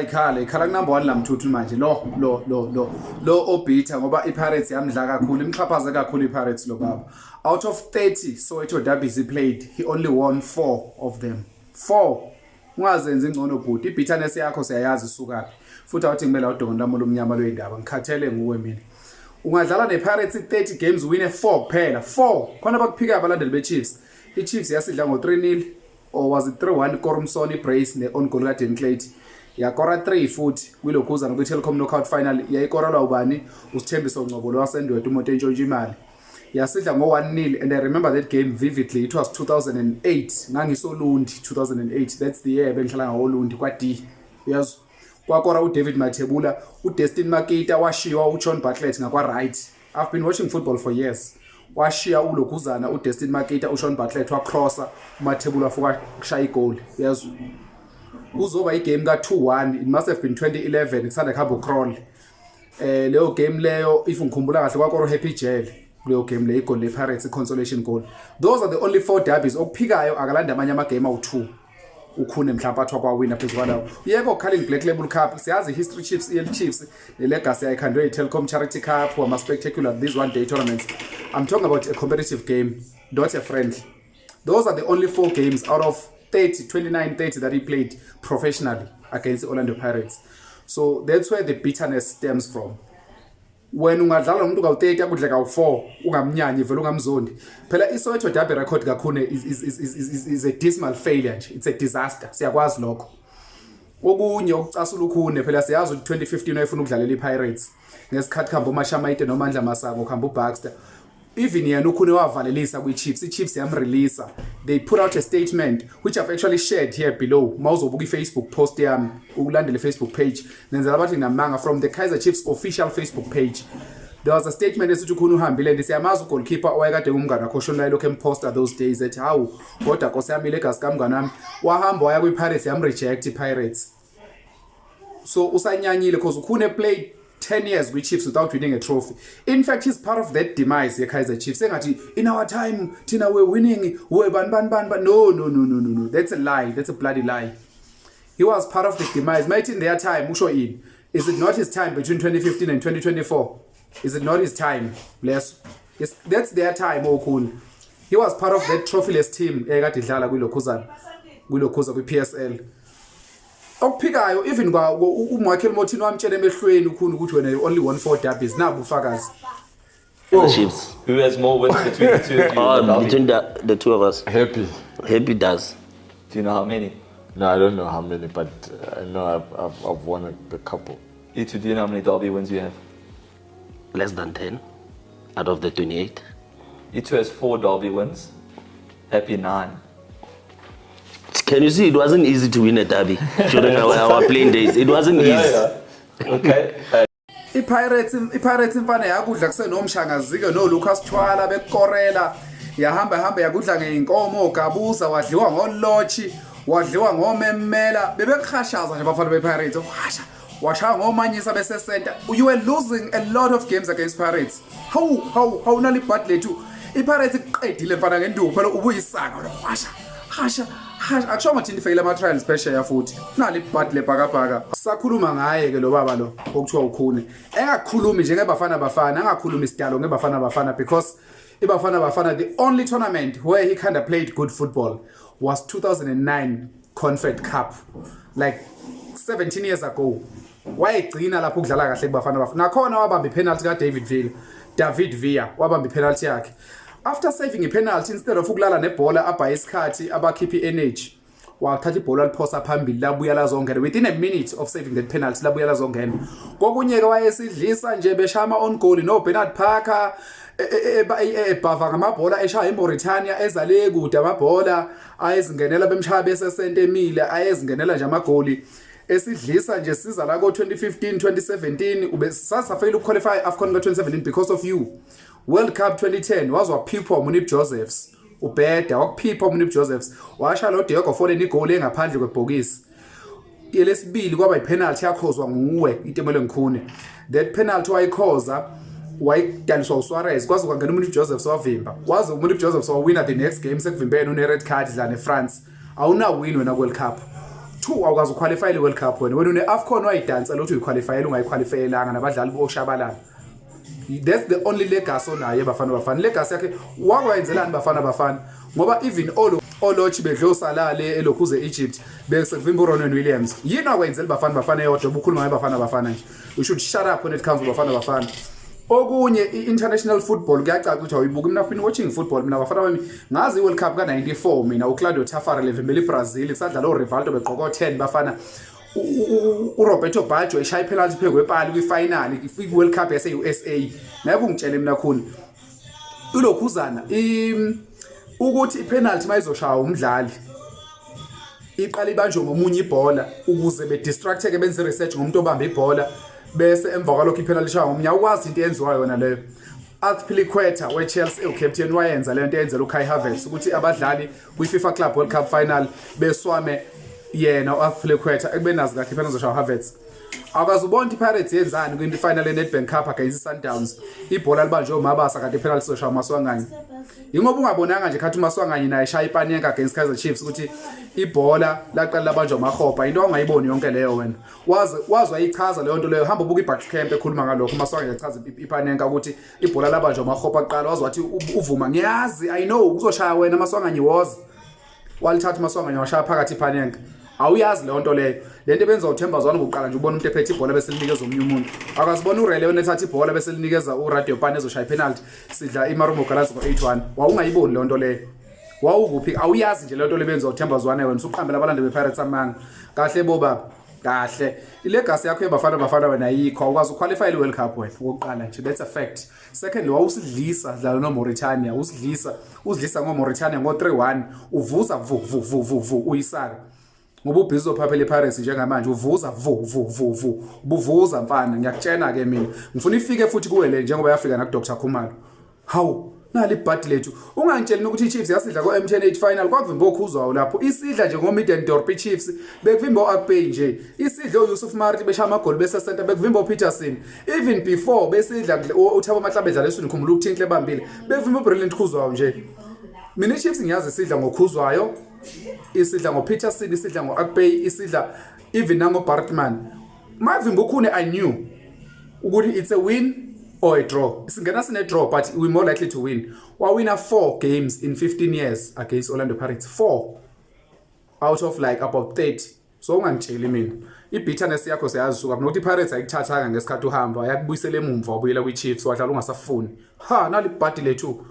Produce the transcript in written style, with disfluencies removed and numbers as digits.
ikhala number 1 lamthuthu manje lo obitha ngoba iPirates yamdla kakhulu imxhaphaze kakhulu iPirates lo baba. Out of 30 Soweto derbies he played, he only won 4 of them. 4. Ungazenzi ingcono bhuti, ibitterness yakho siyayazi isukaphi. Futhi awuthi ngimela udongo lami lomnyama lwendaba, ngikhathele nguwe mina. Ungadlala nePirates 30 games win 4 kuphela. 4. Khona bakuphika abalandeli beChiefs. iChiefs yasidla ngo 3-0 or was it 3-1 Korumsoni Brace ne-on goal kaDan Clayton. Yakora 3 futhi kwilokhuzana kwi-Telkom knockout final yayikorelwa ubani uSithembiso Ngcobolo wasendwethu umuntu entshontsha imali. Yasidla ngo 1-0 and I remember that game vividly. It was 2008 ngangisolundi 2008. That's the year bengihlala ngawolundi kwa-D. Yes. Kwakora uDavid Mathebula, uDestin Makita washiwa uJohn Bartlett ngakwa-right. I've been watching football for years. Washiya ulokhuzana uDestin Makita uJohn Bartlett wacrossa uMathebula fuka kushaya igoli. Yes. Uzoba igame ka 2-1. It must have been 2011 kusanda khabo crawl. Leyo game leyo if ngikhumbula kahle kwakoro Happy Jail. Leyo game le igoli lePirates consolation goal. Those are the only 4 derbies okuphikayo akalanda amanye ama game awu2. Ukhune mhlawumbe athwa kwa winner phezulu kwalawo. Yebo Carling Black Label Cup siyazi history Chiefs EL Chiefs le legacy ayikhandwe iTelkom Charity Cup ama spectacular these one day tournaments. I'm talking about a competitive game, not a friendly. Those are the only 4 games out of 29-30 that he played professionally against the Orlando Pirates. So that's where the bitterness stems from. When ungadlala umuntu ka30 akudle ka4 ungamnyanyi vele ungamzondi. Phela iSoweto derby record kakhulu is a dismal failure nje. It's a disaster. Siyakwazi lokho. Okunye ukucasula ukhune phela siyazi ukuthi 2015 wayefuna ukudlalela iPirates. Ngesikhathi khamba uMashamayite noMandla Masango khamba uBaxter. Even yena ukhune wavalelisa kwiChiefs. iChiefs yamreleasa. They put out a statement which I've actually shared here below. Mawuzobuka iFacebook post yami, ulandele iFacebook page. Nenzela bathi ngamanga from the Kaizer Chiefs official Facebook page. There was a statement esithi ukhune uhambile ndisiyamazi ugoalkeeper owayekade umngane wakho shona lokho emposter those days ethi hawu kodwa Nkosi yami legacy kamngane wami wahamba waya kwiPirates yamreject iPirates. So usanyanyile because ukhune played 10 years with Chiefs without winning a trophy. In fact, he's part of that demise here, Kaizer Chiefs. Saying in our time, Tina, we're winning. We're ban. No. That's a lie. That's a bloody lie. He was part of the demise. Might in their time, Musho in. Is it not his time between 2015 and 2024? Is it not his time? Bless. Yes, that's their time, Okun. He was part of that trophyless team. Egadidlala kwilokhuza kwi-PSL. Okuphikayo even uMichael Mothini wamtshela emehlweni ukhulu ukuthi wena only won 4 derbies nabu ufakazi. The Chiefs. Who has more wins between the two of you? Between the two of us. Happy does. Do you know how many? No, I don't know how many, but I know I've won a couple. You two, do you know how many derby wins you have? Less than 10 out of the 28. You two has 4 derby wins. Happy 9. Can you see, it wasn't easy to win a derby during our playing days. It wasn't easy. Yeah. Okay. iPirates imfana yakudla kusenomshangazike no Lucas Thwala bekorela yahamba yakudla ngeinkomo ogabuza wadliwa ngolochi wadliwa ngomemmela bebekukhashaza nje abafana bePirates washaya ngomanyisa besesenta. You were losing a lot of games against Pirates. How nali bad lethu iPirates iqedile mfana ngenduku phela ubuyisaka hasha akusho ngathi ndifeyile ama trials phesheya futhi nali bad lebhakabhaka sakhuluma ngaye ke lo baba lo okuthiwa ukhune engakhulumi nje ngebafana angakhulumi isidalo ngebafana because iBafana the only tournament where he kind of played good football was 2009 Confed Cup, like 17 years ago. Wayegcina lapho ukudlala kahle kuBafana nakhona wabamba ipenalty David Villa wabamba ipenalty yakhe. After saving a penalty, instead of ukulala nebhola abha isikhathi abakhiphi energy wathatha ibhola liphosa phambili labuya lazongena within a minute of saving that penalty labuya lazongena. Kokunyeke wayesidlisa nje beshama on goal no Bernard Parker ebhava ngamabhola eshaya eMauritania ezale kude amabhola ayezingenela bemshaya besesente emile ayezingenela nje amagoli esidlisa nje siza la ko 2015 2017 ube sasafeyila ukuqualify AFCON ka 2017 because of you. World Cup 2010 wazwaphipha uMunib Josephs ubheda wakuphipha uMunib Josephs washa lo Diego Foleni igoli engaphandle kwebhokisi. Yelesibili kwaba ipenalty yakhozwa nguwe iTemelo Nkhune. That penalty wayikhoza wayidaliswa uSuarez kwaze kwangena uMunib Josephs wavimba. Waze uMunib Josephs wawina the next game sekuvimbene une red card la neFrance. Awuna win wena World Cup. 2 awukazi uqualify le World Cup wena une AFCON wayidansa lothu uyiqualify ungayiqualifyelanga nabadlali boshabalala. That's the only legacy onayo Bafana legacy yakhe wakwenzelani Bafana ngoba even olochi bedlo salale elokhuze Egypt bese kuvimba uRonwen Williams yini akwenzela Bafana eyodwa ubukhuluma Bafana nje. You should shut up when it comes to Bafana. Okunye international football kuyacaca ukuthi awuyibuka mina been watching football mina Bafana bami ngazi iWorld Cup ka94 mina uClaudio Taffarel evimela iBrazil kusadlala uRivaldo beqoko 10 Bafana uRoberto Baggio eshaya ipenalty phezu kwepali kwifinal iWorld Cup yase-USA naye kungitshele mina khulu ulokhuzana ukuthi ipenalty mayizoshaya umdlali iqala ibanjwe ngomunye ibhola ukuze bedistracteke benze research ngomuntu obamba ibhola bese emva kwalokho ipenalty shaya ngomnya ukwazi into eyenziwayo yona leyo. Azpilicueta weChelsea ucaptain wayenza le nto eyenzela uKai Havertz ukuthi abadlali kwiFIFA Club World Cup final beswame yena uAzpilicueta ekubenazi kahle ipenalty zoshaya Havertz. Akazubona iPirates yenzani kwinto final eNedbank Cup against Sundowns ibhola libanjwe uMabasa kanti ipenalty zoshaya uMaswanganye. Ingoba ungabonanga nje khathi uMaswanganye naye eshaya ipanenka against Kaizer Chiefs ukuthi ibhola laqala labanjwa uMakhopa into ongayiboni yonke leyo wena wazi wayichaza leyo nto leyo hamba ubuka iBucks camp ekhuluma ngalokho uMaswanganye echaza ipanenka ukuthi ibhola labanjwa uMakhopa aqala wazi wathi uvuma ngiyazi I know kuzoshaya wena Maswanganye woza walithatha uMaswanganye washaya phakathi ipanenka. Awuyazi leyo nto leyo lento benza uThemba Zwane ngokuqala nje ubona umuntu ephethe ibhola bese linikeza omunye umuntu akazibona uRele wena ethatha ibhola bese linikeza uRadio Pane ezoshaya ipenalty sidla iMarumo Gallants ngo 8-1 wawungayiboni leyo nto leyo wawukuphi awuyazi nje leyo nto lebenza uThemba Zwane wena usuqhambela abalandeli bePirates amanga kahle bobaba kahle ilegacy yakho yeBafana wena ayikho awukwazi uqualify iWorld Cup wena okokuqala nje that's a fact. Second wawusidlisa dlala noMauritania usidlisa ngoMauritania ngo 3-1 uvuza vu uyisaka ngoba ubhizo phaphela ePirates njengamanje uvuza vu ubuvuza mfana ngiyakutshena ke mina ngifuna ifike futhi kuwele njengoba yafika nakuDr Khumalo hawu nali ibhadi lethu ungangitsheli ukuthi iChiefs yasidla ko-M10 final kwakuvimba okhuzwayo lapho isidla nje ngoMiddendorp iChiefs bekuvimba uAkpay nje isidla uYusuf Marti beshaya amagoli bese center bekuvimba uPeterson even before besidla uThabo Mahlaba edlala esini khumula ukuthinhle ebambile bekuvimba uBrilliant Khuzwayo nje. Mina iChiefs ngiyazi isidla ngokhuzwayo isidla ngoPeterson isidla ngoAkpay isidla even nango Bartman mavimba ukhune I knew ukuthi it's a win or a draw. Singena sine draw but we more likely to win. Wawina 4 games in 15 years against Orlando Pirates 4 out of like about 30. So ungangitsheli mina ibitterness yakho siyazisuka nokuthi iPirates ayikuthathanga ngesikhathi uhamba yakubuyisela emumva wabuyela kwiChiefs wadlala ungasafuni nali ibhadi lethu